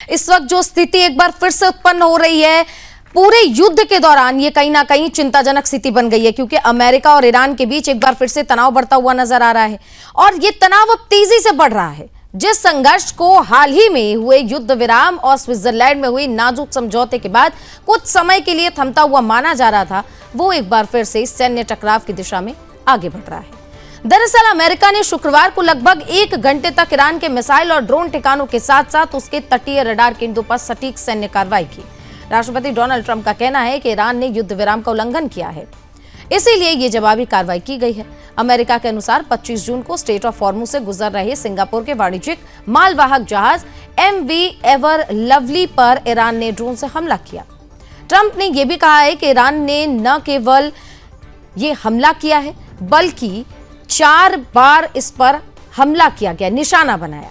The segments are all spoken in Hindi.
इस वक्त जो स्थिति एक बार फिर से उत्पन्न हो रही है, पूरे युद्ध के दौरान ये कहीं ना कहीं चिंताजनक स्थिति बन गई है, क्योंकि अमेरिका और ईरान के बीच एक बार फिर से तनाव बढ़ता हुआ नजर आ रहा है और ये तनाव अब तेजी से बढ़ रहा है। जिस संघर्ष को हाल ही में हुए युद्ध विराम और स्विट्जरलैंड में हुई नाजुक समझौते के बाद कुछ समय के लिए थमता हुआ माना जा रहा था, वो एक बार फिर से सैन्य टकराव की दिशा में आगे बढ़ रहा है। दरअसल अमेरिका ने शुक्रवार को लगभग 1 घंटे तक ईरान के मिसाइल और ड्रोन ठिकानों के साथ साथ उसके तटीय रडार केंद्रों पर सटीक सैन्य कार्रवाई की। राष्ट्रपति डोनाल्ड ट्रंप का कहना है कि ईरान ने युद्ध विराम का उल्लंघन किया है, इसीलिए ये जवाबी कार्रवाई की गई है। अमेरिका के अनुसार 25 जून को स्ट्रेट ऑफ हॉर्मुज से गुजर रहे सिंगापुर के वाणिज्यिक मालवाहक जहाज MV एवर लवली पर ईरान ने ड्रोन से हमला किया। ट्रंप ने यह भी कहा है कि ईरान ने न केवल ये हमला किया है, बल्कि 4 बार इस पर हमला किया गया, निशाना बनाया।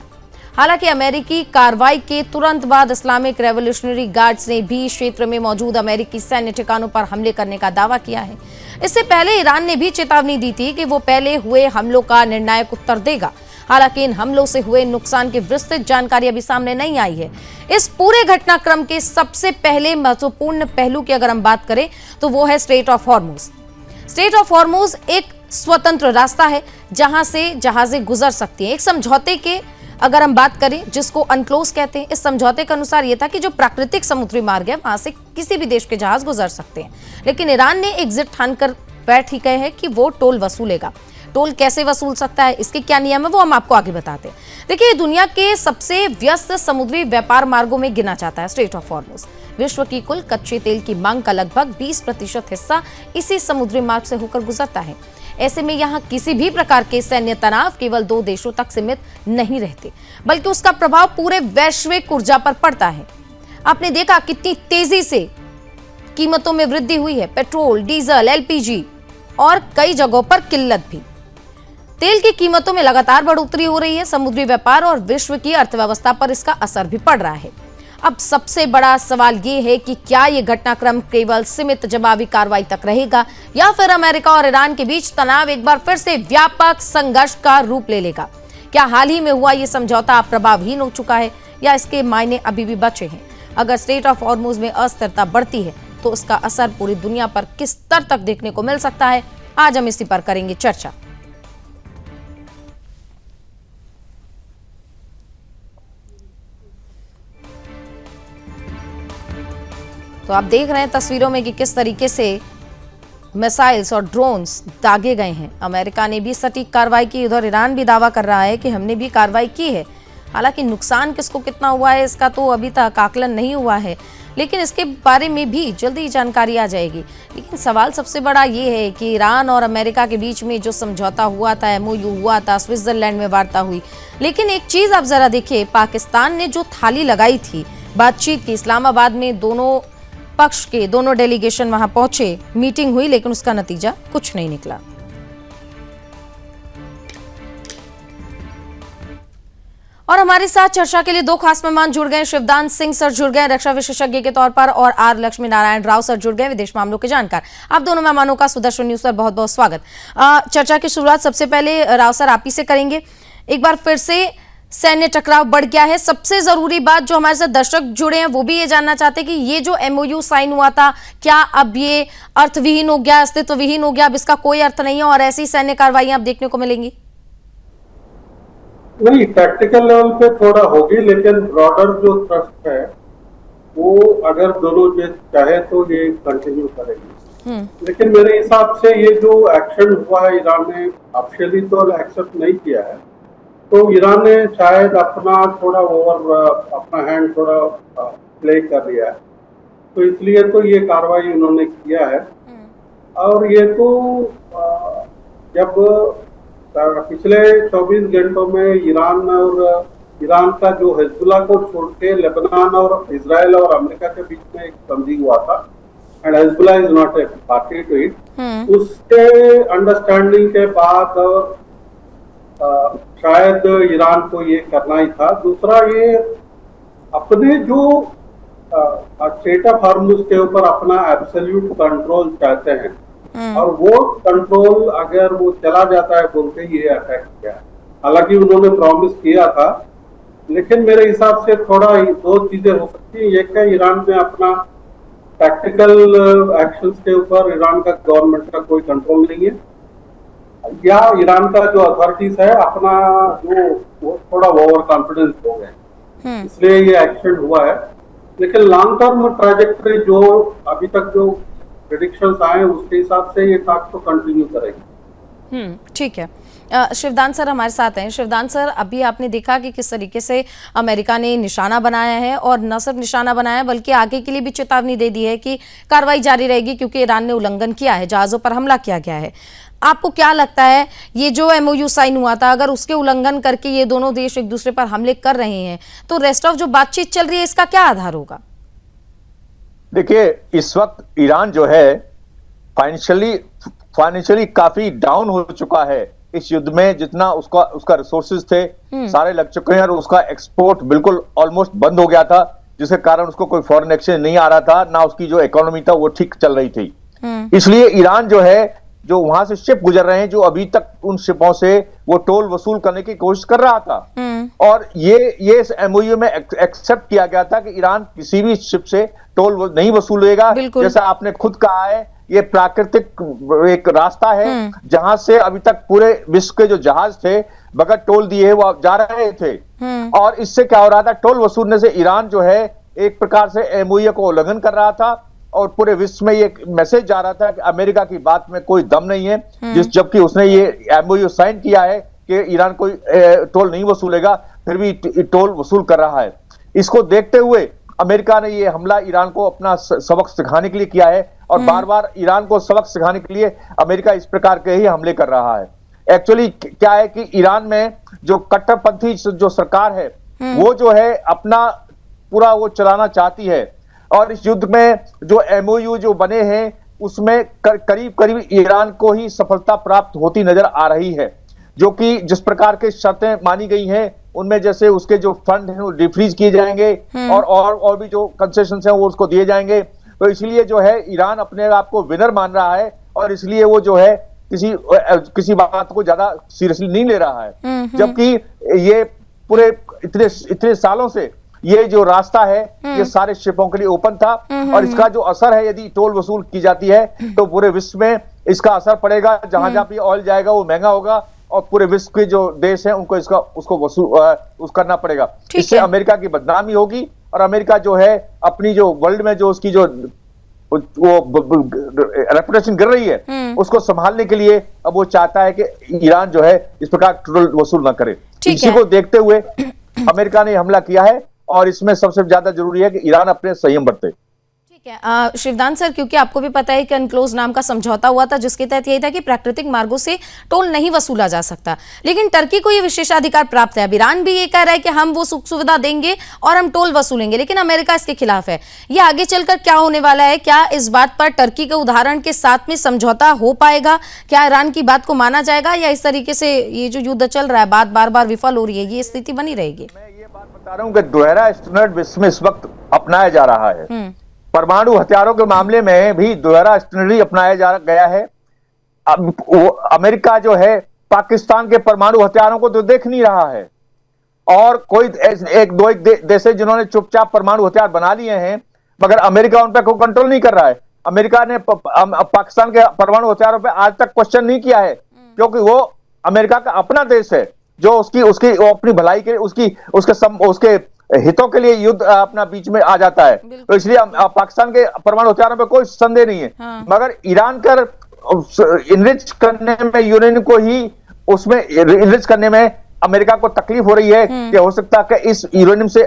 हालांकि अमेरिकी कार्रवाई के तुरंत बाद इस्लामिक रेवोल्यूशनरी गार्ड्स ने भी क्षेत्र में मौजूद अमेरिकी सैन्य ठिकानों पर हमले करने का दावा किया है। इससे पहले ईरान ने भी चेतावनी दी थी कि वो पहले हुए हमलों का निर्णायक उत्तर देगा। हालांकि इन हमलों से हुए नुकसान की विस्तृत जानकारी अभी सामने नहीं आई है। इस पूरे घटनाक्रम के सबसे पहले महत्वपूर्ण पहलू की अगर हम बात करें तो वो है straight of Hormuz. Straight of Hormuz एक स्वतंत्र रास्ता है जहां से जहाजें गुजर सकती हैं। एक समझौते के अगर हम बात करें जिसको अनक्लोज कहते हैं, इस समझौते के अनुसार यह था कि जो प्राकृतिक समुद्री मार्ग है वहां से किसी भी देश के जहाज गुजर सकते हैं, लेकिन ईरान ने एग्जिट ठानकर बैठ ही गए हैं कि वो टोल वसूलेगा। टोल कैसे वसूल सकता है, इसके क्या नियम है, वो हम आपको आगे बताते हैं। देखिए, दुनिया के सबसे व्यस्त समुद्री व्यापार मार्गों में गिना जाता है स्ट्रेट ऑफ हॉर्मुज। विश्व की कुल कच्चे तेल की मांग का लगभग 20% हिस्सा इसी समुद्री मार्ग से होकर गुजरता है। ऐसे में यहाँ किसी भी प्रकार के सैन्य तनाव केवल 2 देशों तक सीमित नहीं रहते, बल्कि उसका प्रभाव पूरे वैश्विक ऊर्जा पर पड़ता है। आपने देखा कितनी तेजी से कीमतों में वृद्धि हुई है। पेट्रोल, डीजल, LPG और कई जगहों पर किल्लत भी। तेल की कीमतों में लगातार बढ़ोतरी हो रही है। समुद्री व्यापार और विश्व की अर्थव्यवस्था पर इसका असर भी पड़ रहा है। अब सबसे बड़ा सवाल ये है कि क्या ये घटनाक्रम केवल सीमित जवाबी कार्रवाई तक रहेगा या फिर अमेरिका और ईरान के बीच तनाव एक बार फिर से व्यापक संघर्ष का रूप ले लेगा। क्या हाल ही में हुआ ये समझौता प्रभावहीन हो चुका है या इसके मायने अभी भी बचे हैं? अगर स्ट्रेट ऑफ हॉर्मुज में अस्थिरता बढ़ती है तो उसका असर पूरी दुनिया पर किस स्तर तक देखने को मिल सकता है, आज हम इसी पर करेंगे चर्चा। तो आप देख रहे हैं तस्वीरों में कि किस तरीके से मिसाइल्स और ड्रोन्स दागे गए हैं। अमेरिका ने भी सटीक कार्रवाई की, उधर ईरान भी दावा कर रहा है कि हमने भी कार्रवाई की है। हालांकि नुकसान किसको कितना हुआ है इसका तो अभी तक आकलन नहीं हुआ है, लेकिन इसके बारे में भी जल्दी ही जानकारी आ जाएगी। लेकिन सवाल सबसे बड़ा ये है कि ईरान और अमेरिका के बीच में जो समझौता हुआ था, MOU हुआ था, स्विट्जरलैंड में वार्ता हुई, लेकिन एक चीज़ आप ज़रा देखिए, पाकिस्तान ने जो थाली लगाई थी बातचीत की, इस्लामाबाद में दोनों पक्ष के दोनों डेलीगेशन वहां पहुंचे, मीटिंग हुई, लेकिन उसका नतीजा कुछ नहीं निकला। और हमारे साथ चर्चा के लिए 2 खास मेहमान जुड़ गए। शिवदान सिंह सर जुड़ गए रक्षा विशेषज्ञ के तौर पर, और R लक्ष्मी नारायण राव सर जुड़ गए विदेश मामलों के जानकार। आप दोनों मेहमानों का सुदर्शन न्यूज पर बहुत बहुत स्वागत। चर्चा की शुरुआत सबसे पहले राव सर आप ही से करेंगे। एक बार फिर से सैन्य टकराव बढ़ गया है। सबसे जरूरी बात जो हमारे साथ दर्शक जुड़े हैं वो भी ये जानना चाहते हैं कि ये जो MOU साइन हुआ था, क्या अब ये अर्थविहीन हो गया, अस्तित्वविहीन हो गया, अब इसका कोई अर्थ नहीं है और ऐसी सैन्य कार्रवाइयां अब देखने को मिलेंगी? नहीं, टैक्टिकल लेवल पे थोड़ा होगी, लेकिन ब्रॉडर जो थ्रस्ट है वो अगर दोनों देश चाहे तो ये कंटिन्यू करेगी। लेकिन मेरे हिसाब से ये जो एक्शन हुआ है, ईरान ने ऑफिशियली तो एक्सेप्ट नहीं किया है, तो ईरान ने शायद अपना थोड़ा अपना हैंड थोड़ा प्ले कर लिया है, तो इसलिए तो ये कार्रवाई उन्होंने किया है। और ये तो जब पिछले 24 घंटों में ईरान का जो हिजबुल्लाह को छोड़ के लेबनान और इजराइल और अमेरिका के बीच में एक संधि हुआ था, and Hezbollah is not a party to it, उसके अंडरस्टैंडिंग के बाद शायद ईरान को ये करना ही था। दूसरा, ये अपने जो स्ट्रेट ऑफ हॉर्मुज के ऊपर अपना एब्सोल्यूट कंट्रोल चाहते हैं, और वो कंट्रोल अगर वो चला जाता है बोलते ये अटैक किया है। हालांकि उन्होंने प्रॉमिस किया था लेकिन मेरे हिसाब से थोड़ा दो चीजें हो सकती है। एक है ईरान में अपना टैक्टिकल एक्शंस के ऊपर ईरान का गवर्नमेंट का कोई कंट्रोल नहीं है, या ईरान का जो अथॉरिटीज है अपना जो वो थोड़ा ओवर कॉन्फिडेंस हो गए, इसलिए ये एक्शन हुआ है। लेकिन लॉन्ग टर्म ट्रैजेक्टरी जो अभी तक जो प्रिडिक्शंस आए उसके हिसाब से ये टॉक तो कंटिन्यू करेगी। ठीक है। शिवदान सर हमारे साथ हैं। शिवदान सर, अभी आपने देखा कि किस तरीके से अमेरिका ने निशाना बनाया है, और न सिर्फ निशाना बनाया बल्कि आगे के लिए भी चेतावनी दे दी है कि कार्रवाई जारी रहेगी क्योंकि ईरान ने उल्लंघन किया है, जहाज़ों पर हमला किया गया है। आपको क्या लगता है, ये जो MOU साइन हुआ था, अगर उसके उल्लंघन करके ये दोनों देश एक दूसरे पर हमले कर रहे हैं तो रेस्ट ऑफ जो बातचीत चल रही है इसका क्या आधार होगा? देखिए, इस वक्त ईरान जो है फाइनेंशियली काफी डाउन हो चुका है। इस युद्ध में जितना उसका रिसोर्सेज थे सारे लग चुके हैं, और उसका एक्सपोर्ट बिल्कुल ऑलमोस्ट बंद हो गया था, जिसके कारण उसको कोई फॉरेन एक्सचेंज नहीं आ रहा था, ना उसकी जो इकोनॉमी था वो ठीक चल रही थी। इसलिए ईरान जो है, जो वहां से शिप गुजर रहे हैं, जो अभी तक उन शिपों से वो टोल वसूल करने की कोशिश कर रहा था, और ये इस MOU में एक्सेप्ट किया गया था कि ईरान किसी भी शिप से टोल नहीं वसूलेगा। जैसा आपने खुद कहा है, ये प्राकृतिक एक रास्ता है जहां से अभी तक पूरे विश्व के जो जहाज थे बगैर टोल दिए वो जा रहे थे। और इससे क्या हो रहा था, टोल वसूलने से ईरान जो है एक प्रकार से MOU को उल्लंघन कर रहा था, और पूरे विश्व में ये मैसेज जा रहा था कि अमेरिका की बात में कोई दम नहीं है, जबकि उसने ये MOU साइन किया है कि ईरान कोई टोल नहीं वसूलेगा, फिर भी टोल वसूल कर रहा है। इसको देखते हुए अमेरिका ने ये हमला ईरान को अपना सबक सिखाने के लिए किया है, और बार बार ईरान को सबक सिखाने के लिए अमेरिका इस प्रकार के ही हमले कर रहा है। एक्चुअली क्या है कि ईरान में जो कट्टरपंथी जो सरकार है वो जो है अपना पूरा वो चलाना चाहती है, और इस युद्ध में जो MOU जो बने हैं उसमें करीब करीब ईरान को ही सफलता प्राप्त होती नजर आ रही है। जो कि जिस प्रकार के शर्तें मानी गई हैं उनमें जैसे उसके जो फंड हैं वो डिफ्रीज किए जाएंगे, और भी जो कंसेशन हैं वो उसको दिए जाएंगे। तो इसलिए जो है ईरान अपने आप को विनर मान रहा है, और इसलिए वो जो है किसी बात को ज्यादा सीरियसली नहीं ले रहा है। जबकि ये पूरे इतने सालों से ये जो रास्ता है ये सारे शिपों के लिए ओपन था, और इसका जो असर है, यदि टोल वसूल की जाती है तो पूरे विश्व में इसका असर पड़ेगा। जहां जहां पे ऑयल जाएगा वो महंगा होगा, और पूरे विश्व के जो देश हैं उनको उसको वसूल करना पड़ेगा। इससे अमेरिका की बदनामी होगी, और अमेरिका जो है अपनी जो वर्ल्ड में जो उसकी जो वो रेपुटेशन गिर रही है उसको संभालने के लिए अब वो चाहता है कि ईरान जो है इस प्रकार टोल वसूल ना करे। इसी को देखते हुए अमेरिका ने हमला किया है, और इसमें सबसे ज्यादा जरूरी है कि ईरान अपने संयम बरते। ठीक है शिवदान सर, क्योंकि आपको भी पता है कि अनक्लोज नाम का समझौता हुआ था जिसके तहत यही था कि प्राकृतिक मार्गों से टोल नहीं वसूला जा सकता, लेकिन टर्की को ये विशेषाधिकार प्राप्त है। अब ईरान भी ये कह रहा है कि हम वो सुख सुविधा देंगे और हम टोल वसूलेंगे, लेकिन अमेरिका इसके खिलाफ है। ये आगे चलकर क्या होने वाला है? क्या इस बात पर टर्की के उदाहरण के साथ में समझौता हो पाएगा? क्या ईरान की बात को माना जाएगा, या इस तरीके से ये जो युद्ध चल रहा है बात बार बार विफल हो रही है, ये स्थिति बनी रहेगी? मैं ये बात बता रहा हूँ कि दोहरा स्टैंडर्ड विश्व में इस वक्त अपनाया जा रहा है। परमाणु हथियारों के मामले में भी दोहरा स्टैंडर्ड अपनाया जा गया है। अब अमेरिका जो है पाकिस्तान के परमाणु हथियारों को तो देख नहीं रहा है, और कोई एक देश है जिन्होंने चुपचाप परमाणु हथियार बना लिए हैं, मगर अमेरिका उन पर कोई कंट्रोल नहीं कर रहा है। अमेरिका ने पाकिस्तान के परमाणु हथियारों पर आज तक क्वेश्चन नहीं किया है, क्योंकि वो अमेरिका का अपना देश है, जो उसकी अपनी भलाई के उसके हितों के लिए युद्ध अपना बीच में आ जाता है। तो इसलिए पाकिस्तान के परमाणु हथियारों पर कोई संदेह नहीं है। मगर ईरान कर इनरिच करने में, यूरेनियम को ही उसमें इनरिच करने में अमेरिका को तकलीफ हो रही है कि हो सकता है कि इस यूरेनियम से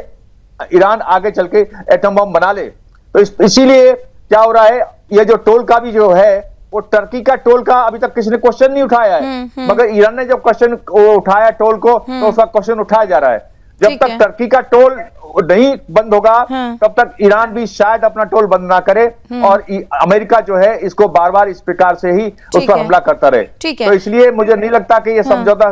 ईरान आगे चल के एटम बम बना ले। तो इसीलिए क्या हो रहा है, ये जो टोल का भी जो है वो टर्की का टोल का अभी तक किसी ने क्वेश्चन नहीं उठाया है, मगर ईरान ने जब क्वेश्चन उठाया टोल को, तो उसका क्वेश्चन उठाया जा रहा है। जब तक टर्की का टोल नहीं बंद होगा तब तक ईरान भी शायद अपना टोल बंद ना करे, और अमेरिका जो है इसको बार बार इस प्रकार से ही उस पर हमला करता रहे। तो इसलिए मुझे नहीं लगता कि ये समझौता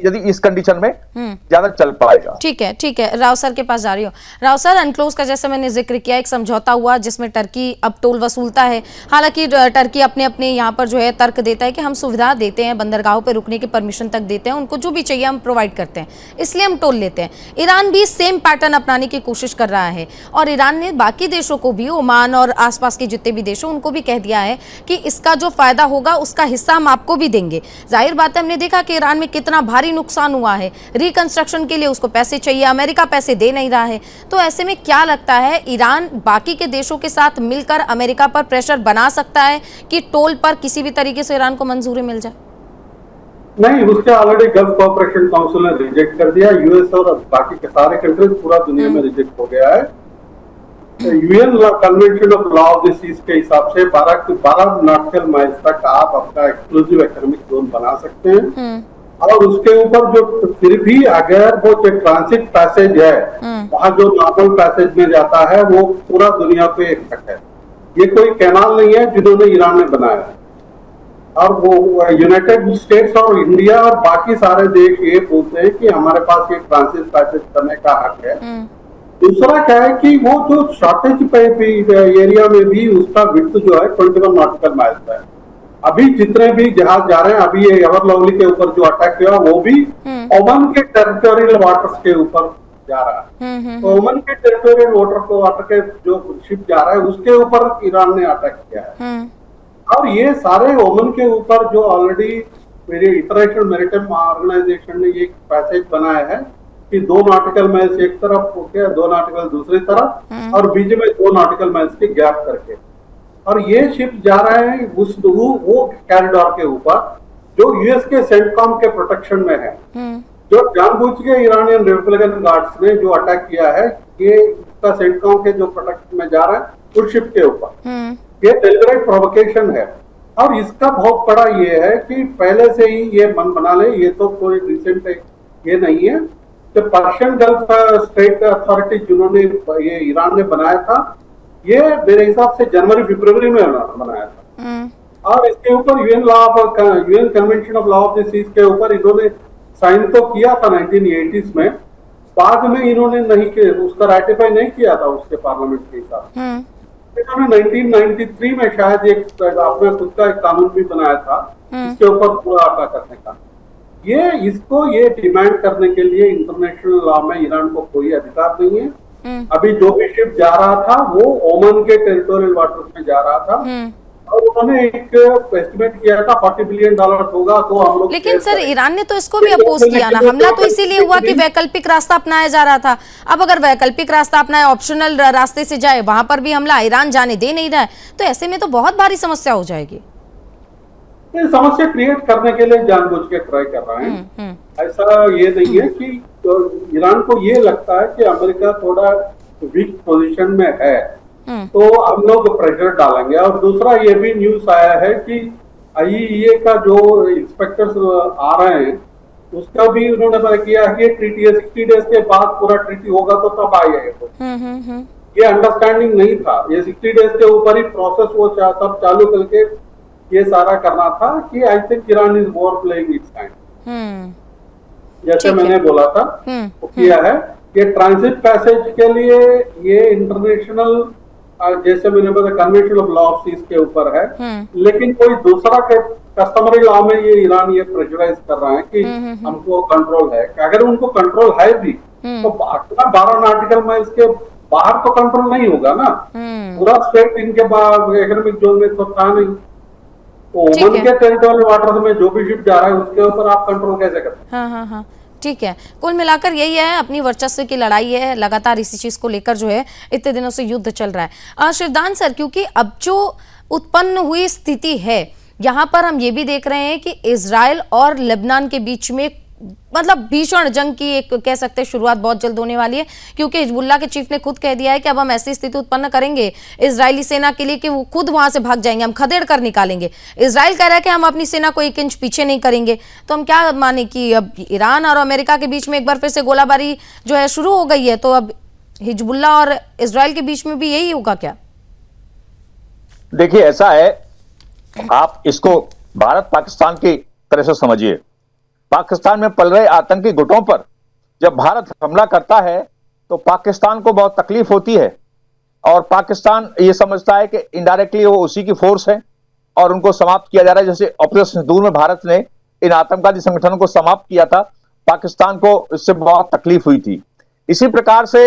यदि इस कंडीशन में ज्यादा चल पाएगा। ठीक है राव सर के पास जा रही हूँ। राव सर, अनक्लोज का जैसे मैंने जिक्र किया, एक समझौता हुआ जिसमें टर्की अब टोल वसूलता है। हालांकि टर्की अपने अपने यहाँ पर जो है तर्क देता है कि हम सुविधा देते हैं, बंदरगाहों पर रुकने की परमिशन तक देते हैं, उनको जो भी चाहिए हम प्रोवाइड करते हैं, इसलिए हम टोल लेते हैं। ईरान भी सेम पैटर्न अपनाने की कोशिश कर रहा है और ईरान ने बाकी देशों को भी, ओमान और आसपास के जितने भी देशों, उनको भी कह दिया है कि इसका जो फायदा होगा उसका हिस्सा हम आपको भी देंगे। जाहिर बात है, हमने देखा कि ईरान में कितना भारी नुकसान हुआ है, रिकंस्ट्रक्शन के लिए उसको पैसे चाहिए, अमेरिका पैसे दे नहीं रहा है। तो ऐसे में क्या लगता है, ईरान बाकी के देशों के साथ मिलकर अमेरिका पर प्रेशर बना सकता है कि टोल पर किसी भी तरीके से ईरान को मंजूरी मिल जाए? नहीं, उसके ऑलरेडी गल्फ कोऑपरेशन काउंसिल ने रिजेक्ट कर दिया। यूएस और बाकी के सारे कंट्रीज पूरा दुनिया में रिजेक्ट हो गया है। UN convention of law of the seas के हिसाब से 12 नॉटिकल माइल्स तक आप अपना एक्सक्लूसिव इकोनॉमिक जोन बना सकते हैं और उसके ऊपर जो फिर भी अगर वो जो ट्रांसिट पैसेज है, वहाँ जो नॉर्मल पैसेज में जाता है, वो पूरा दुनिया पे इफेक्ट है। ये कोई कैनाल नहीं है जिन्होंने ईरान ने बनाया है। और वो यूनाइटेड स्टेट्स और इंडिया और बाकी सारे देश ये बोलते हैं कि हमारे पास ये ट्रांसिट पैसेज करने का हक है। दूसरा क्या है कि वो जो शॉर्टेज एरिया में भी उसका विड्थ जो है 21 नॉटिकल माइल्स है। अभी जितने भी जहाज जा रहे हैं, अभी ये एवर लवली के ऊपर जो अटैक हुआ वो भी ओमान के टेरिटोरियल वाटर्स के ऊपर जा रहा है। तो ओमान के टेरिटोरियल वाटर के जो शिप जा रहा है उसके ऊपर ईरान ने अटैक किया है। और ये सारे ओमान के ऊपर जो ऑलरेडी मेरे इंटरनेशनल मैरिटाइम ऑर्गेनाइजेशन ने ये पैसेज बनाया है कि 2 नॉटिकल माइल्स एक तरफ होके 2 नॉटिकल दूसरी तरफ और बीच में 2 नॉटिकल माइल्स के गैप करके, और ये शिप जा रहे हैं उस वो कॉरिडोर के ऊपर जो यूएस के सेंटकॉम के प्रोटेक्शन में है। जो जानबूझ के ईरानियन रिपब्लिकन गार्ड्स ने जो अटैक किया है, ये इसका सेंटकॉम के जो प्रोटेक्शन में जा रहा है उस शिप के ऊपर, ये डेलिबरेट प्रोवोकेशन है। और इसका बहुत बड़ा ये है कि पहले से ही ये मन बना ले, ये तो कोई रिसेंट ये नहीं है। जो पर्शियन गल्फ स्टेट अथॉरिटी जिन्होंने ये ईरान ने बनाया था, ये मेरे हिसाब से जनवरी-फरवरी में बनाया था। और इसके ऊपर UN convention of law of the seas के ऊपर इन्होंने साइन तो किया था 1980s में, बाद में इन्होंने नहीं किया, उसका राटिफाई नहीं किया था उसके पार्लियामेंट के हिसाब से। इन्होंने 1993 में शायद एक अपना खुद का एक कानून भी बनाया था इसके ऊपर पूरा अटा करने का। ये डिमांड करने के लिए इंटरनेशनल लॉ में ईरान को कोई अधिकार नहीं है। अभी जो भी शिप जा रहा था वो ओमान के टेरिटोरियल वाटर्स में जा रहा था और उन्होंने एक एस्टिमेट किया था $40 बिलियन होगा, तो हम लोग। लेकिन सर, ईरान ने तो इसको भी अपोज किया ना। हमला तो इसीलिए हुआ कि वैकल्पिक रास्ता अपनाया जा रहा था। अब अगर वैकल्पिक रास्ता अपनाए, ऑप्शनल रास्ते से जाए, वहां पर भी हमला ईरान जाने दे नहीं रहा है, तो ऐसे में तो बहुत भारी समस्या हो जाएगी। समस्या क्रिएट करने के लिए जानबूझ के ट्राई कर रहे हैं। ऐसा ये नहीं है कि तो ईरान को ये लगता है कि अमेरिका थोड़ा वीक पोजीशन में है, तो हम लोग प्रेशर डालेंगे। और दूसरा ये भी न्यूज आया है कि आईईए का जो इंस्पेक्टर्स आ रहे हैं उसका भी उन्होंने किया कि ट्रीटी 60 डेज के बाद पूरा ट्रीटी होगा तो तब आएगा। ये अंडरस्टैंडिंग नहीं था। ये 60 डेज के ऊपर ही प्रोसेस वो तब चालू करके ये सारा करना था कि I think Iran is more playing it's time, जैसे मैंने बोला था वो किया है। ये ट्रांजिट पैसेज के लिए ये इंटरनेशनल, जैसे मैंने बताया, convention of law of seas के ऊपर है, लेकिन कोई दूसरा कस्टमरी लॉ में ये ईरान ये प्रेशराइज कर रहा है कि हमको कंट्रोल है। अगर उनको कंट्रोल है भी तो 12 नॉटिकल माइल्स के बाहर तो कंट्रोल नहीं होगा ना। पूरा स्टेट इनके इकोनॉमिक जोन में तो था नहीं। तो ओमान के टेरिटोरियल वाटर्स में जो भी शिप जा रहा है उसके ऊपर आप कंट्रोल कैसे करते हैं? हाँ, ठीक है। कुल मिलाकर यही है, अपनी वर्चस्व की लड़ाई है, लगातार इसी चीज को लेकर जो है इतने दिनों से युद्ध चल रहा है। शिवदान सर, क्योंकि अब जो उत्पन्न हुई स्थिति है, यहाँ पर हम ये भी देख रहे हैं कि इजराइल और लेबनान के बीच में मतलब भीषण जंग की एक कह सकते हैं शुरुआत बहुत जल्द होने वाली है, क्योंकि हिजबुल्लाह के चीफ ने खुद कह दिया है कि अब हम ऐसी स्थिति उत्पन्न करेंगे इजरायली सेना के लिए कि वो खुद वहां से भाग जाएंगे, हम खदेड़ कर निकालेंगे। इजराइल कह रहा है कि हम अपनी सेना को 1 इंच पीछे नहीं करेंगे। तो हम क्या माने कि अब ईरान और अमेरिका के बीच में एक बार फिर से गोलाबारी जो है शुरू हो गई है, तो अब हिजबुल्लाह और इजराइल के बीच में भी यही होगा क्या? देखिए, ऐसा है, आप इसको भारत पाकिस्तान की तरह से समझिए। पाकिस्तान में पल रहे आतंकी गुटों पर जब भारत हमला करता है तो पाकिस्तान को बहुत तकलीफ होती है, और पाकिस्तान ये समझता है कि इनडायरेक्टली वो उसी की फोर्स है और उनको समाप्त किया जा रहा है। जैसे ऑपरेशन सिंदूर में भारत ने इन आतंकवादी संगठनों को समाप्त किया था, पाकिस्तान को इससे बहुत तकलीफ हुई थी। इसी प्रकार से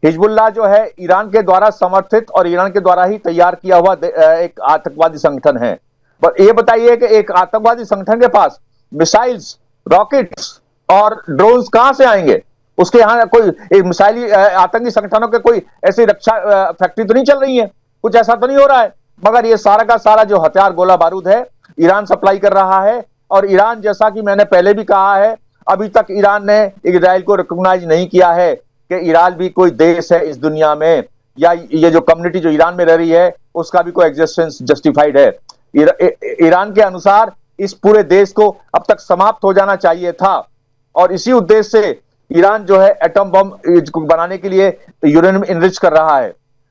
हिजबुल्लाह जो है ईरान के द्वारा समर्थित और ईरान के द्वारा ही तैयार किया हुआ एक आतंकवादी संगठन है। पर यह बताइए कि एक आतंकवादी संगठन के पास मिसाइल्स, रॉकेट्स और ड्रोन्स कहां से आएंगे? उसके यहाँ कोई मिसाइली आतंकी संगठनों के कोई ऐसी रक्षा फैक्ट्री तो नहीं चल रही है, कुछ ऐसा तो नहीं हो रहा है। मगर ये सारा का सारा जो हथियार, गोला बारूद है, ईरान सप्लाई कर रहा है। और ईरान, जैसा कि मैंने पहले भी कहा है, अभी तक ईरान ने इजराइल को रिकॉग्नाइज नहीं किया है कि ईरान भी कोई देश है इस दुनिया में, या ये जो कम्युनिटी जो ईरान में रह रही है उसका भी कोई एग्जिस्टेंस जस्टिफाइड है। ईरान के अनुसार इस पूरे देश को अब तक समाप्त हो जाना चाहिए था, और इसी उद्देश्य से ईरान जो है एटम बम बनाने के लिए यूरेनियम इनरिच कर रहा है।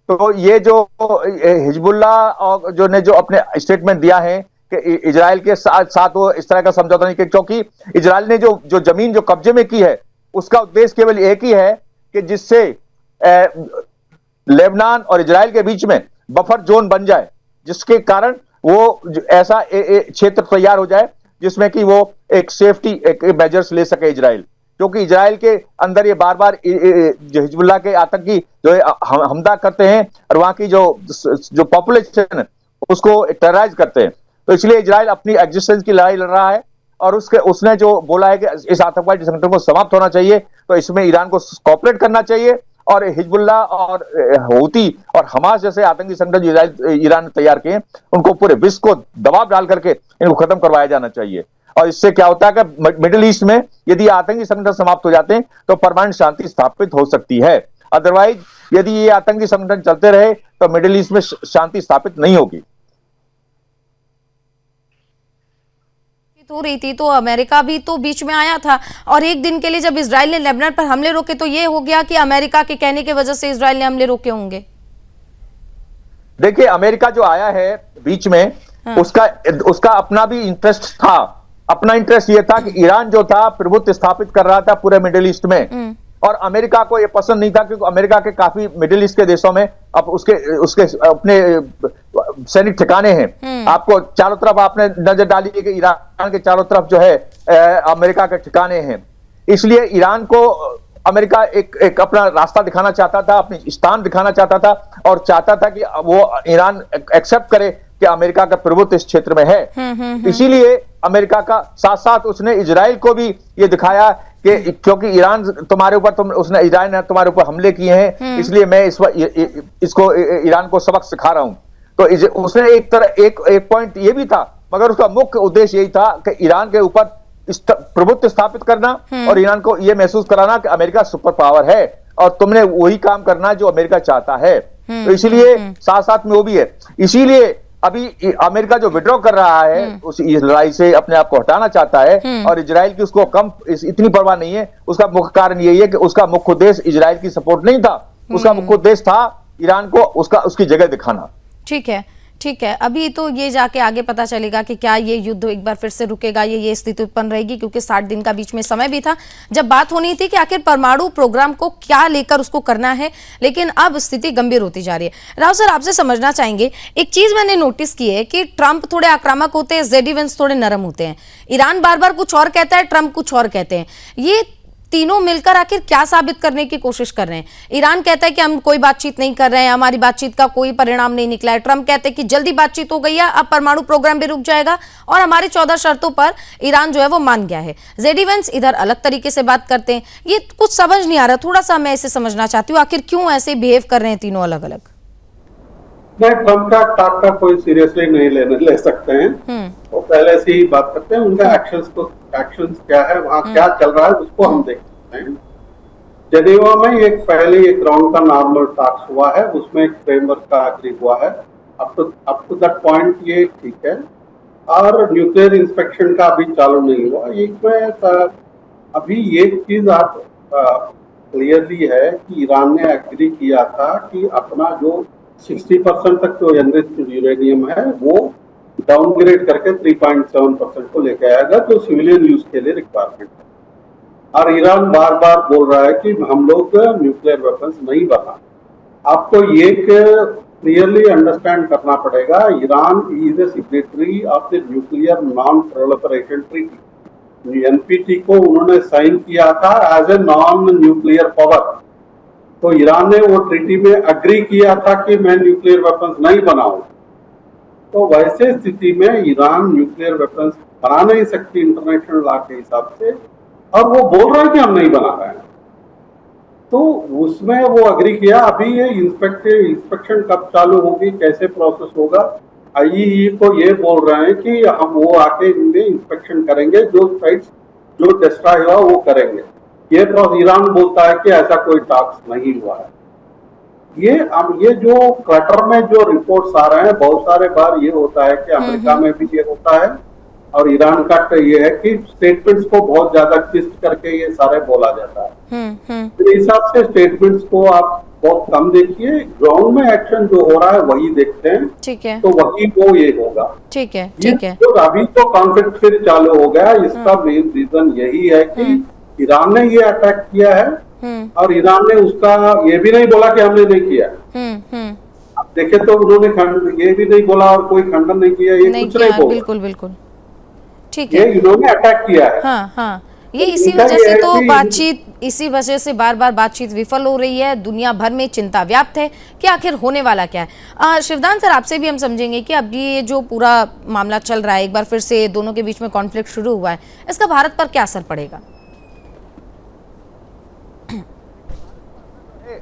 तो ये जो हिजबुल्लाह और जो ने जो अपने स्टेटमेंट दिया है कि इजराइल के साथ वो इस तरह का समझौता नहीं, क्योंकि इजराइल ने जो जमीन जो कब्जे में की है उसका उद्देश्य केवल एक ही है कि जिससे लेबनान और इजराइल के बीच में बफर जोन बन जाए, जिसके कारण वो ऐसा क्षेत्र तैयार हो जाए जिसमें कि वो एक सेफ्टी एक मेजर्स ले सके इजराइल। क्योंकि इजराइल के अंदर ये बार बार जो हिजबुल्लाह के आतंकी जो हमला करते हैं और वहां की जो पॉपुलेशन है उसको टेरराइज करते हैं। तो इसलिए इजराइल अपनी एग्जिस्टेंस की लड़ाई लड़ रहा है, और उसने जो बोला है कि इस आतंकवादी संगठन को समाप्त होना चाहिए, तो इसमें ईरान को कोऑपरेट करना चाहिए। और हिजबुल्लाह और हूती और हमास जैसे आतंकी संगठन जो ईरान ने तैयार किए, उनको पूरे विश्व को दबाव डाल करके इनको खत्म करवाया जाना चाहिए। और इससे क्या होता है कि मिडिल ईस्ट में यदि आतंकी संगठन समाप्त हो जाते हैं तो परमानेंट शांति स्थापित हो सकती है। अदरवाइज यदि ये आतंकी संगठन चलते रहे तो मिडिल ईस्ट में शांति स्थापित नहीं होगी। हो रही थी तो अमेरिका भी तो बीच में आया था, और एक दिन के लिए जब इजराइल ने लेबनान पर हमले रोके तो ये हो गया कि अमेरिका के कहने की वजह से इजराइल ने हमले रोके होंगे। देखिए, अमेरिका जो आया है बीच में, हाँ। उसका अपना भी इंटरेस्ट था। अपना इंटरेस्ट ये था कि ईरान जो था प्रभुत्व स्थापित कर रहा था पूरे मिडिल ईस्ट में, और अमेरिका को ये पसंद नहीं था, क्योंकि अमेरिका के काफी मिडिल ईस्ट के देशों में अब उसके अपने सैनिक ठिकाने हैं। आपको चारों तरफ आपने नजर डाली कि ईरान के चारों तरफ जो है अमेरिका के ठिकाने हैं। इसलिए ईरान को अमेरिका एक अपना रास्ता दिखाना चाहता था, अपनी स्थान दिखाना चाहता था, और चाहता था कि वो ईरान एक्सेप्ट करे कि अमेरिका का प्रभुत्व इस क्षेत्र में है। इसीलिए अमेरिका का साथ साथ उसने इजराइल को भी ये दिखाया कि क्योंकि ईरान तुम्हारे ऊपर इजराइल ने तुम्हारे ऊपर हमले किए हैं, इसलिए मैं इसको ईरान को सबक सिखा रहा हूं। तो उसने एक पॉइंट ये भी था, मगर उसका मुख्य उद्देश्य यही था कि ईरान के ऊपर प्रभुत्व स्थापित करना और ईरान को यह महसूस कराना कि अमेरिका सुपर पावर है और तुमने वही काम करना जो अमेरिका चाहता है। तो इसीलिए साथ साथ में वो भी है। इसीलिए अभी अमेरिका जो विड्रॉ कर रहा है उस लड़ाई से अपने आप को हटाना चाहता है, और इजराइल की उसको इतनी परवाह नहीं है। उसका मुख्य कारण यही है कि उसका मुख्य उद्देश्य इजराइल की सपोर्ट नहीं था, उसका मुख्य उद्देश्य था ईरान को उसकी जगह दिखाना। ठीक है, ठीक है। अभी तो ये जाके आगे पता चलेगा कि क्या ये युद्ध एक बार फिर से रुकेगा, ये स्थिति उत्पन्न रहेगी, क्योंकि 60 दिन का बीच में समय भी था जब बात होनी थी कि आखिर परमाणु प्रोग्राम को क्या लेकर उसको करना है, लेकिन अब स्थिति गंभीर होती जा रही है। राव सर, आपसे समझना चाहेंगे, एक चीज मैंने नोटिस की है कि ट्रंप थोड़े आक्रामक होते हैं, जेडी वेंस थोड़े नरम होते हैं। ईरान बार बार कुछ और कहता है, ट्रंप कुछ और कहते हैं। ये तीनों मिलकर आखिर क्या साबित करने की कोशिश कर रहे हैं? ईरान कहता है कि हम कोई बातचीत नहीं कर रहे हैं, हमारी बातचीत का कोई परिणाम नहीं निकला है। ट्रंप कहते हैं कि जल्दी बातचीत हो गई है, अब परमाणु प्रोग्राम भी रुक जाएगा और हमारी 14 शर्तों पर ईरान जो है वो मान गया है। जेडी वेंस इधर अलग तरीके से बात करते हैं। ये कुछ समझ नहीं आ रहा, थोड़ा सा मैं इसे समझना चाहती हूँ, आखिर क्यों ऐसे बिहेव कर रहे हैं तीनों अलग अलग? नहीं, ट्रंप का टाक का कोई सीरियसली नहीं ले सकते हैं। वो पहले से ही बात करते हैं, उनका एक्शंस क्या है, वहाँ क्या चल रहा है उसको हम देखते हैं। जेनेवा में एक राउंड का नॉर्मल टॉक्स हुआ है, उसमें एक फ्रेमवर्क का एग्री हुआ है। अप टू दैट पॉइंट ये ठीक है, और न्यूक्लियर इंस्पेक्शन का अभी चालू नहीं हुआ। इसमें अभी एक चीज आप क्लियरली है कि ईरान ने एग्री किया था कि अपना जो 60% तक जो एनरिच्ड यूरेनियम है वो डाउनग्रेड करके 3.7% को लेके आएगा, जो सिविलियन यूज के लिए रिक्वायरमेंट है। और ईरान बार बार बोल रहा है कि हम लोग न्यूक्लियर वेपन्स नहीं बना। आपको ये क्लियरली अंडरस्टैंड करना पड़ेगा, Iran is a signatory of the nuclear non proliferation treaty. NPT को उन्होंने साइन किया था as a non nuclear power. तो ईरान ने वो ट्रीटी में अग्री किया था कि मैं न्यूक्लियर वेपन्स नहीं बनाऊं। तो वैसे स्थिति में ईरान न्यूक्लियर वेपन्स बना नहीं सकती इंटरनेशनल लॉ के हिसाब से, और वो बोल रहा है कि हम नहीं बना रहे हैं। तो उसमें वो अग्री किया। अभी ये इंस्पेक्शन कब चालू होगी, कैसे प्रोसेस होगा, आईईई को ये बोल रहे हैं कि हम वो आके इनमें इंस्पेक्शन करेंगे, जो साइट्स जो डिस्ट्रॉय हुआ वो करेंगे। ये ईरान बोलता है कि ऐसा कोई टॉक्स नहीं हुआ है। ये जो क्लटर में जो रिपोर्ट्स आ रहे हैं, बहुत सारे बार ये होता है कि अमेरिका में भी ये होता है, और ईरान का ये है कि स्टेटमेंट्स को बहुत ज्यादा ट्विस्ट करके ये सारे बोला जाता है। मेरे हिसाब से स्टेटमेंट्स को आप बहुत कम देखिए, ग्राउंड में एक्शन जो हो रहा है वही देखते हैं। ठीक है, तो वही वो ये होगा। ठीक है, ठीक है। तो अभी तो कॉन्फ्लिक्ट फिर चालू हो गया। इसका मेन रीजन यही है कि ईरान ने ये अटैक किया है, और ईरान ने उसका ये भी नहीं बोला कि हमने नहीं किया। अब देखे तो उन्होंने ये भी नहीं बोला और कोई खंडन नहीं किया, ये कुछ नहीं बोला। बिल्कुल बिल्कुल, ठीक है। ये इन्होंने अटैक किया है। हाँ हाँ, ये इसी वजह से तो बातचीत, इसी वजह से बार बार बातचीत विफल हो रही है। दुनिया भर में चिंता व्याप्त है कि आखिर होने वाला क्या है। शिवदान सर, आपसे भी हम समझेंगे कि अब ये जो पूरा मामला चल रहा है, एक बार फिर से दोनों के बीच में कॉन्फ्लिक्ट शुरू हुआ है, इसका भारत पर क्या असर पड़ेगा?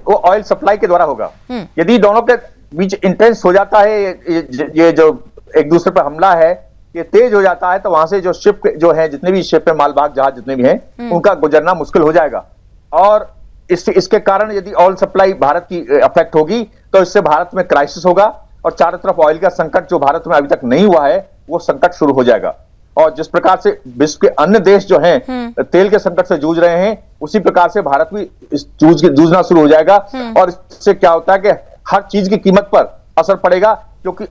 वो ऑयल सप्लाई के द्वारा होगा। यदि दोनों के बीच इंटेंस हो जाता है, ये जो एक दूसरे पर हमला है ये तेज हो जाता है, तो वहां से जो शिप जो है, जितने भी शिप है, मालवाहक जहाज जितने भी हैं, उनका गुजरना मुश्किल हो जाएगा। और इसके कारण यदि ऑयल सप्लाई भारत की अफेक्ट होगी तो इससे भारत में क्राइसिस होगा, और चारों तरफ ऑयल का संकट जो भारत में अभी तक नहीं हुआ है वो संकट शुरू हो जाएगा। और जिस प्रकार से विश्व के अन्य देश जो हैं तेल के संकट से जूझ रहे हैं, उसी प्रकार से भारत भी जूझना शुरू हो जाएगा। और इससे क्या होता है कि हर चीज की कीमत पर असर पड़ेगा, क्योंकि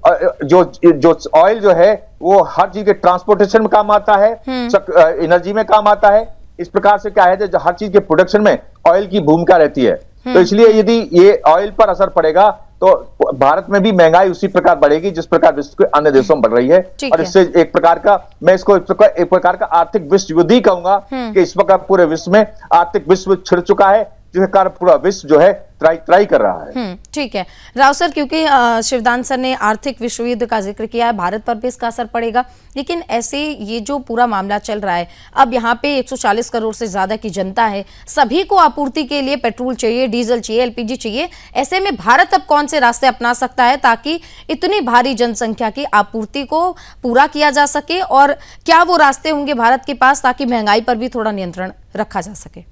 जो ऑयल जो है वो हर चीज के ट्रांसपोर्टेशन में काम आता है, एनर्जी में काम आता है। इस प्रकार से क्या है, जो हर चीज के प्रोडक्शन में ऑयल की भूमिका रहती है। तो इसलिए यदि ये ऑयल पर असर पड़ेगा तो भारत में भी महंगाई उसी प्रकार बढ़ेगी जिस प्रकार विश्व के अन्य देशों में बढ़ रही है। और इससे एक प्रकार का, मैं इसको एक प्रकार का आर्थिक विश्व युद्ध ही कहूंगा कि इस प्रकार पूरे विश्व में आर्थिक विश्व छिड़ चुका है, जिसके कारण पूरा विश्व जो है ट्राई कर रहा है। ठीक है राव सर, क्योंकि शिवदान सर ने आर्थिक विश्व युद्ध का जिक्र किया है, भारत पर भी इसका असर पड़ेगा। लेकिन ऐसे ये जो पूरा मामला चल रहा है, अब यहाँ पे 140 करोड़ से ज्यादा की जनता है, सभी को आपूर्ति के लिए पेट्रोल चाहिए, डीजल चाहिए, एलपीजी चाहिए। ऐसे में भारत अब कौन से रास्ते अपना सकता है ताकि इतनी भारी जनसंख्या की आपूर्ति को पूरा किया जा सके, और क्या वो रास्ते होंगे भारत के पास ताकि महंगाई पर भी थोड़ा नियंत्रण रखा जा सके?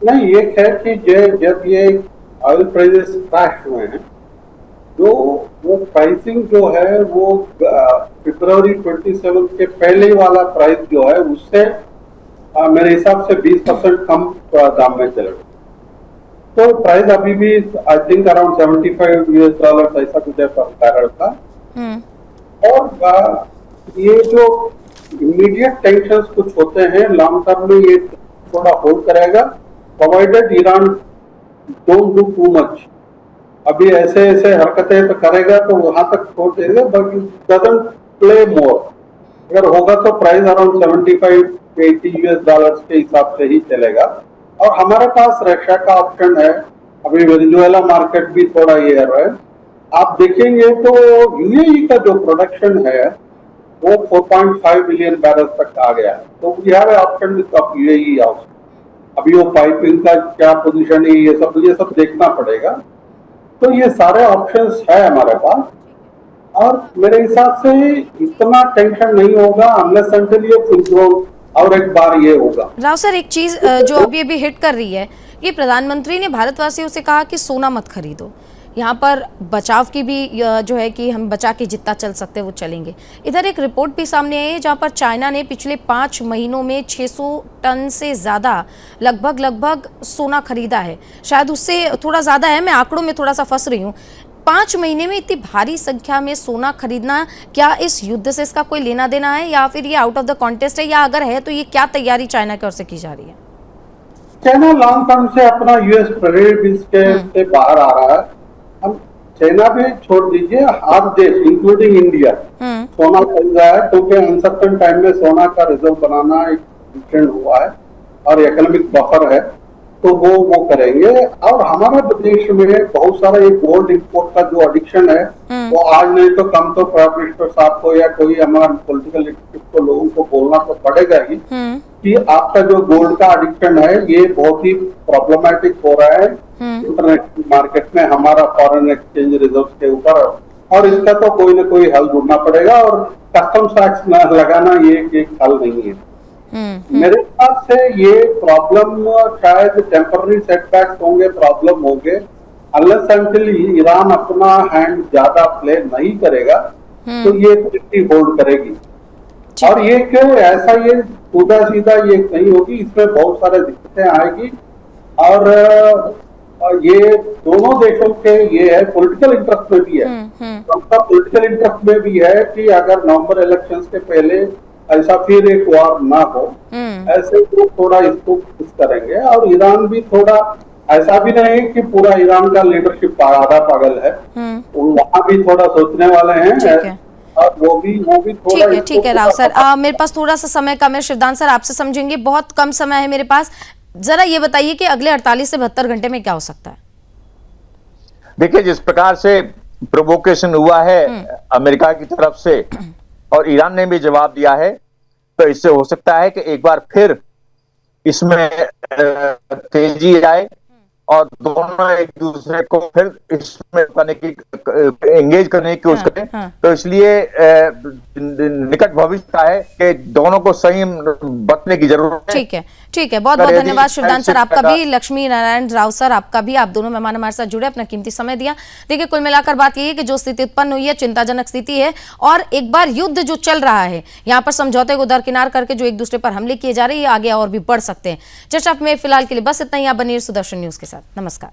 नहीं, ये है कि जब ये ऑयल प्राइसेस क्रैश हुए हैं, जो वो प्राइसिंग जो है वो फरवरी 27 के पहले वाला प्राइस जो है उससे मेरे हिसाब से 20% कम दाम में चलेगा। तो प्राइस अभी भी आई थिंक अराउंड $75 ऐसा कुछ है पर बैरल का। और ये जो इमीडिएट टेंशंस कुछ होते हैं, लॉन्ग टर्म में ये थोड़ा होल्ड करेगा, provided Iran don't do too much. अभी ऐसे हरकतें तो करेगा तो वहां तक छोड़ देगा, बट डजंट प्ले मोर। अगर होगा तो प्राइस अराउंड $75-80 के हिसाब से ही चलेगा। और हमारे पास रशिया का ऑप्शन है, अभी वेनेजुएला मार्केट भी थोड़ा ये है। आप देखेंगे तो यूएई का जो प्रोडक्शन है वो 4.5 मिलियन बैरल तक आ गया है। तो we have option with UAE also. अभी वो पाइपिंग का क्या पोजीशन है, ये सब देखना पड़ेगा। तो ये सारे ऑप्शंस है हमारे पास, और मेरे हिसाब से इतना टेंशन नहीं होगा अनलेस अनटिल ये फुल ग्रोन और एक बार ये होगा। राव सर, एक चीज जो अभी हिट कर रही है, ये प्रधानमंत्री ने भारतवासियों से कहा कि सोना मत खरीदो। यहाँ पर बचाव की भी जो है कि हम बचा के जितना चल सकते हैं वो चलेंगे। इधर एक रिपोर्ट भी सामने आई है जहाँ पर चाइना ने पिछले 5 महीनों में 600 टन से ज़्यादा लगभग सोना खरीदा है। शायद उससे थोड़ा ज़्यादा है, मैं आंकड़ों में थोड़ा सा फंस रही हूँ। 5 महीने में इतनी भारी संख्या में सोना खरीदना, क्या इस युद्ध से इसका कोई लेना देना है, या फिर ये आउट ऑफ द कॉन्टेस्ट है, या अगर है तो ये क्या तैयारी चाइना की ओर से की जा रही है? चाइना लॉन्ग टर्म से अपना यूएस प्रेरिटिव से बाहर आ रहा है। हम चाइना पे छोड़ दीजिए, हर देश इंक्लूडिंग इंडिया सोना खरीदा है, क्योंकि अनसर्टेन टाइम में सोना का रिजर्व बनाना एक ट्रेंड हुआ है और इकोनॉमिक बफर है, तो वो करेंगे। और हमारे देश में बहुत सारा ये गोल्ड इंपोर्ट का जो एडिक्शन है, वो आज नहीं तो कम तो प्राइम मिनिस्टर साहब को या कोई हमारा पॉलिटिकल लीडरशिप को लोगों को बोलना तो पड़ेगा ही कि आपका जो गोल्ड का एडिक्शन है ये बहुत ही प्रॉब्लमेटिक हो रहा है इंटरनेशनल मार्केट में हमारा फॉरेन एक्सचेंज रिजर्व के ऊपर, और इसका तो कोई ना कोई हल ढूंढना पड़ेगा। और कस्टम टैक्स लगाना ये एक हल नहीं है। मेरे हिसाब से ये प्रॉब्लम शायद टेम्पररी सेटबैक्स होंगे, प्रॉब्लम होंगे, अनलेस अंटिल ईरान अपना हैंड ज्यादा प्ले नहीं करेगा तो ये स्थिति होल्ड करेगी। और ये क्यों ऐसा, ये सीधा सीधा ये नहीं होगी, इसमें बहुत सारे दिक्कतें आएगी। और ये दोनों देशों के ये है, पॉलिटिकल इंटरेस्ट में भी है, सबका पॉलिटिकल इंटरेस्ट में भी है कि अगर नवंबर इलेक्शंस के पहले ऐसा फिर एक वार ना हो, ऐसे तो थोड़ा इसको पुश करेंगे। और ईरान भी थोड़ा, ऐसा भी नहीं कि पूरा ईरान का लीडरशिप आधा पागल है, वहां भी थोड़ा सोचने वाले हैं, और वो भी थोड़ा। ठीक है राव सर, मेरे पास थोड़ा सा समय कम है, शिवदान सर आपसे समझेंगे, बहुत कम समय है मेरे पास। जरा ये बताइए कि अगले 48 से 72 घंटे में क्या हो सकता है? देखिए, जिस प्रकार से प्रोवोकेशन हुआ है अमेरिका की तरफ से और ईरान ने भी जवाब दिया है, तो इससे हो सकता है कि एक बार फिर इसमें तेजी आए और दोनों एक दूसरे को फिर इसमें एंगेज करने की कोशिश करें। तो इसलिए निकट भविष्य का है कि दोनों को संयम बरतने की जरूरत है। ठीक है, बहुत बहुत धन्यवाद शिवदान सर आपका भी, लक्ष्मी नारायण राव सर आपका भी, आप दोनों मेहमान हमारे साथ जुड़े, अपना कीमती समय दिया। देखिए, कुल मिलाकर बात यही है कि जो स्थिति उत्पन्न हुई है चिंताजनक स्थिति है, और एक बार युद्ध जो चल रहा है, यहाँ पर समझौते को दरकिनार करके जो एक दूसरे पर हमले किए जा रहे हैं, ये आगे और भी बढ़ सकते हैं। चर्चा में फिलहाल के लिए बस इतना ही। आप बनिए सुदर्शन न्यूज के साथ। नमस्कार।